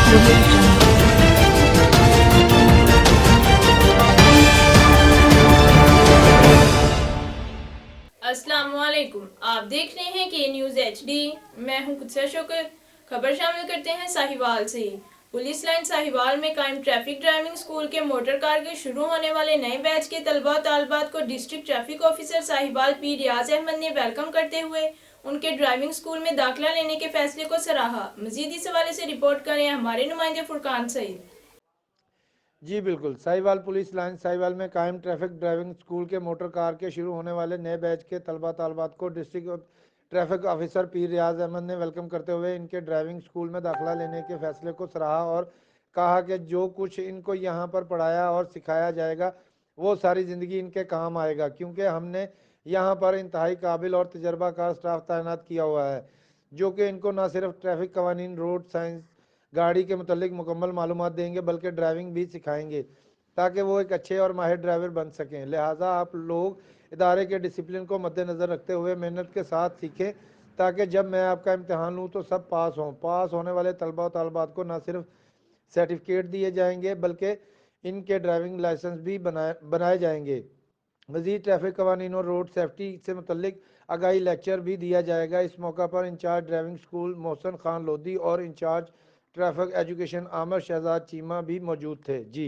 audio jungle. अस्सलाम वालेकुम, आप देख रहे हैं के न्यूज़ HD। मैं हूं कुत्सा शोकर। खबर शामिल करते हैं साहिवाल से। पुलिस लाइन साहिवाल में कायम ट्रैफिक ड्राइविंग स्कूल के मोटर कार के शुरू होने वाले नए बैच के तलबा और तालबात को district traffic officer Sahiwal P Riaz Ahmad ने वेलकम करते हुए उनके ड्राइविंग स्कूल में दाखिला लेने के फैसले को सराहा। मजीद इस हवाले से रिपोर्ट करें हमारे नुमाइंदे फुरकान सईद। जी बिल्कुल। साहिवाल पुलिस लाइन साहिवाल में कायम ट्रैफिक ड्राइविंग स्कूल के मोटर कार के शुरू होने वाले नए बैच के तलबा तालबात को डिस्ट्रिक्ट ट्रैफिक ऑफिसर पीर रियाज अहमद ने वेलकम करते हुए इनके ड्राइविंग स्कूल में दाखिला लेने के फैसले को सराहा और कहा कि जो कुछ इनको यहाँ पर पढ़ाया और सिखाया जाएगा वो सारी ज़िंदगी इनके काम आएगा, क्योंकि हमने यहाँ पर इंतहाई काबिल और तजर्बाकार स्टाफ तैनात किया हुआ है जो कि इनको न सिर्फ ट्रैफिक कवानीन, रोड साइंस, गाड़ी के मतलब मुकम्मल मालूमात देंगे बल्कि ड्राइविंग भी सिखाएंगे ताकि वो एक अच्छे और माहिर ड्राइवर बन सकें। लिहाजा आप लोग इदारे के डिसिप्लिन को मद्देनज़र रखते हुए मेहनत के साथ सीखें ताकि जब मैं आपका इम्तहान लूँ तो सब पास हों। पास होने वाले तलबा और तालबात को न सिर्फ सर्टिफिकेट दिए जाएंगे बल्कि इनके ड्राइविंग लाइसेंस भी बनाए जाएंगे। मज़ीद ट्रैफिक कवानीन और रोड सेफ्टी से मुतल्लिक आगाही लेक्चर भी दिया जाएगा। इस मौका पर incharge driving school Mohsin Khan Lodhi और incharge traffic education Amir Shahzad Cheema भी मौजूद थे। जी।